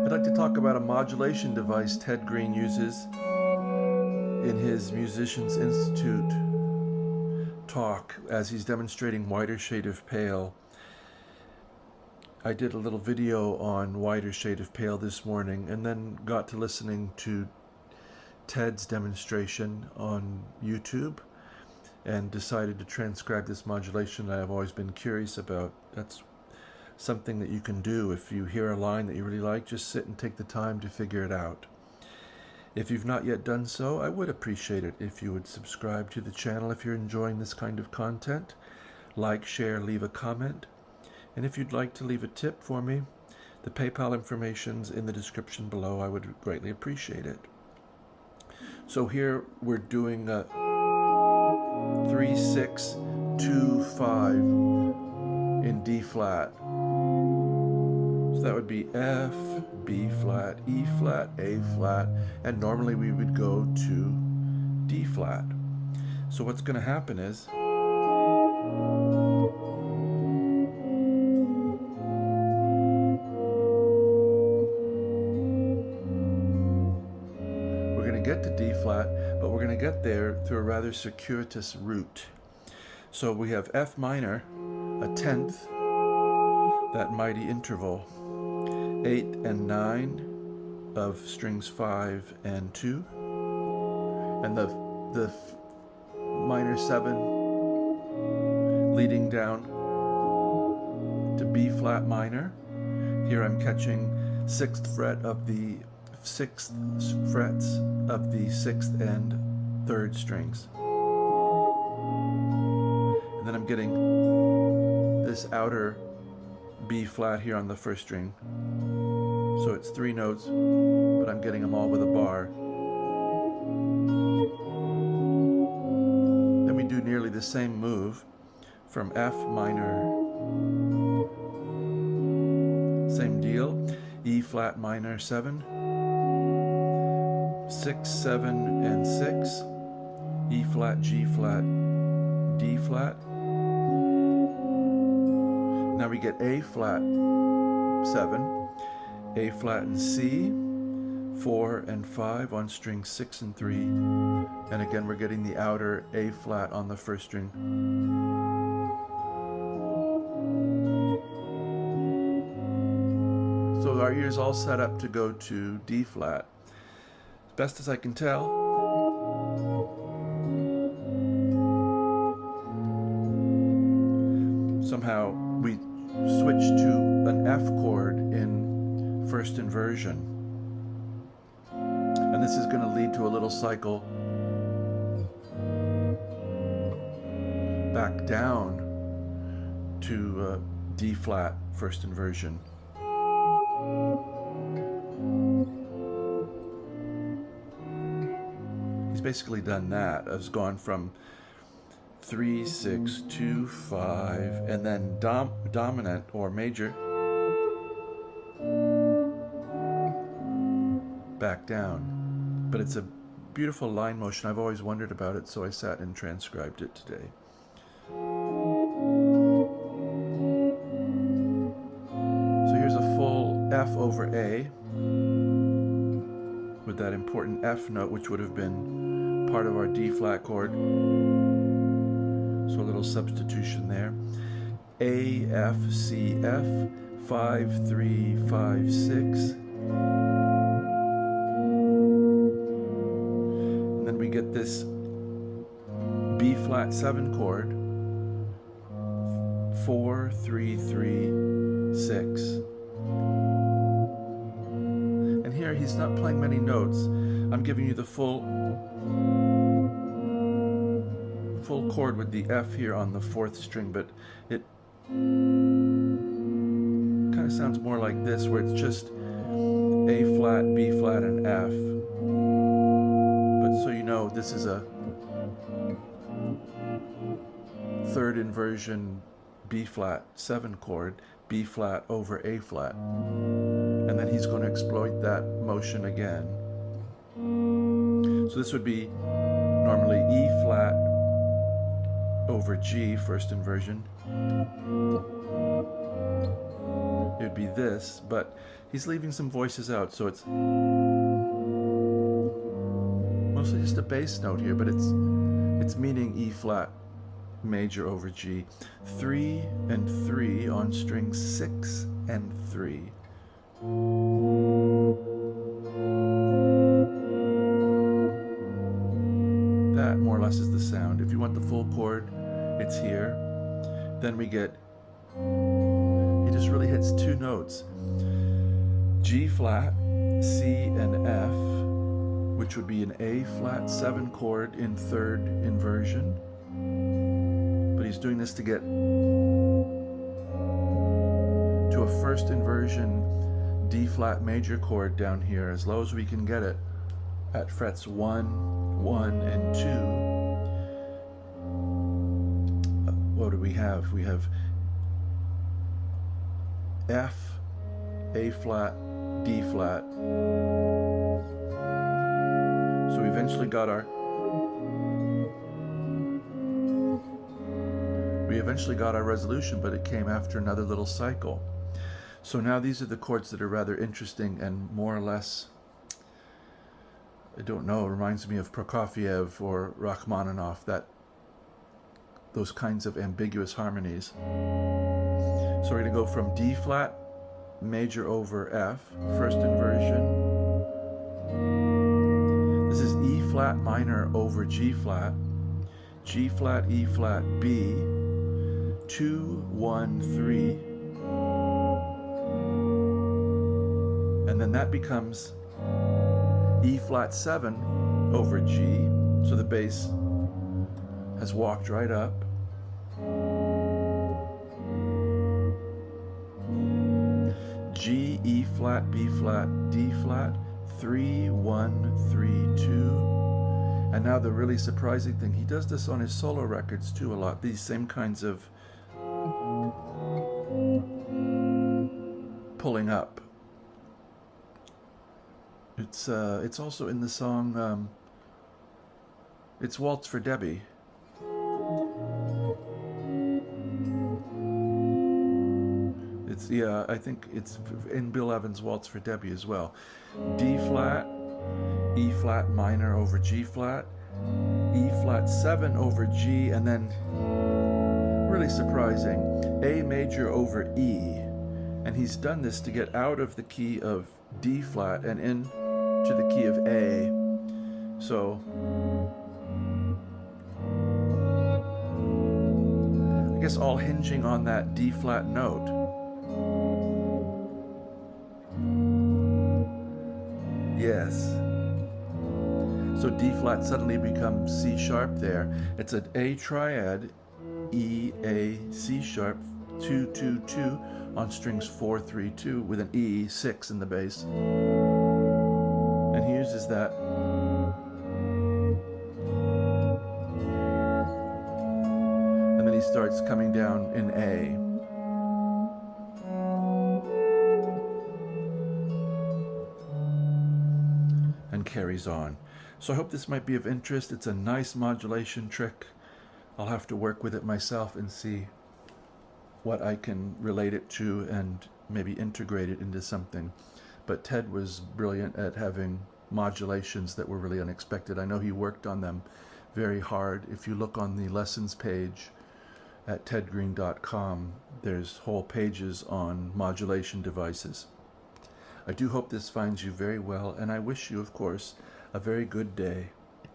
I'd like to talk about a modulation device Ted Greene uses in his Musicians Institute talk as he's demonstrating Whiter Shade of Pale. I did a little video on Whiter Shade of Pale this morning and then got to listening to Ted's demonstration on YouTube and decided to transcribe this modulation that I've always been curious about. That's something that you can do. If you hear a line that you really like, just sit and take the time to figure it out. If you've not yet done so, I would appreciate it if you would subscribe to the channel if you're enjoying this kind of content. Like, share, leave a comment. And if you'd like to leave a tip for me, the PayPal information's in the description below. I would greatly appreciate it. So here we're doing a 3, 6, 2, 5 in D flat. So that would be F, B flat, E flat, A flat, and normally we would go to D flat. So what's going to happen is we're going to get to D flat, but we're going to get there through a rather circuitous route. So we have F minor, a 10th, that mighty interval, 8 and 9 of strings 5 and 2, and the minor 7 leading down to B flat minor. Here I'm catching 6th fret of the 6th frets of the 6th and 3rd strings. And then I'm getting this outer B flat here on the 1st string. So it's 3 notes, but I'm getting them all with a bar. Then we do nearly the same move from F minor, same deal, E flat minor 7, 6, 7, and 6, E flat, G flat, D flat. Now we get A flat 7, A flat and C, 4 and 5 on string 6 and 3, and again we're getting the outer A flat on the 1st string. So our ear's all set up to go to D flat. As best as I can tell, somehow we switch to an F chord in 1st inversion. And this is going to lead to a little cycle back down to D flat 1st inversion. He's basically done that. It's gone from 3, 6, 2, 5, and then dominant or major back down. But it's a beautiful line motion. I've always wondered about it, so I sat and transcribed it today. So here's a full F over A with that important F note, which would have been part of our D flat chord. So a little substitution there. A, F, C, F, 5, 3, 5, 6. And then we get this B flat 7 chord, 4, 3, 3, 6. And here he's not playing many notes. I'm giving you the full chord with the F here on the 4th string, but it kind of sounds more like this, where it's just A flat, B flat, and F. But so you know, this is a 3rd inversion B flat 7 chord, B flat over A flat. And then he's going to exploit that motion again. So this would be normally E flat over G, 1st inversion, it would be this, but he's leaving some voices out, so it's mostly just a bass note here, but it's meaning E flat major over G. 3 and 3 on strings 6 and 3. That more or less is the sound. If you want the full chord, it's here. Then we get, he just really hits 2 notes. G flat, C and F, which would be an A flat 7 chord in 3rd inversion. But he's doing this to get to a 1st inversion D flat major chord down here, as low as we can get it, at frets 1, 1, and 2. What do we have? We have F, A flat, D flat. So we eventually got our resolution, but it came after another little cycle. So now these are the chords that are rather interesting and more or less, I don't know, reminds me of Prokofiev or Rachmaninoff, those kinds of ambiguous harmonies. So we're going to go from D flat major over F, 1st inversion. This is E flat minor over G flat, G flat, E flat, B, 2, 1, 3, and then that becomes E flat 7 over G, so the bass has walked right up. G, E flat, B flat, D flat, 3, 1, 3, 2. And now the really surprising thing, he does this on his solo records too a lot, these same kinds of pulling up. It's also in the song, it's Waltz for Debbie. It's, yeah, I think it's in Bill Evans' Waltz for Debbie as well. D flat, E flat minor over G flat, E flat 7 over G, and then, really surprising, A major over E. And he's done this to get out of the key of D flat and into the key of A. So, I guess all hinging on that D flat note. Yes. So D flat suddenly becomes C sharp there. It's an A triad, E, A, C sharp, 2, 2, 2 on strings 4, 3, 2 with an E, 6 in the bass. And he uses that. And then he starts coming down in A. And carries on. So I hope this might be of interest. It's a nice modulation trick. I'll have to work with it myself and see what I can relate it to and maybe integrate it into something. But Ted was brilliant at having modulations that were really unexpected. I know he worked on them very hard. If you look on the lessons page at tedgreene.com, there's whole pages on modulation devices. I do hope this finds you very well, and I wish you, of course, a very good day.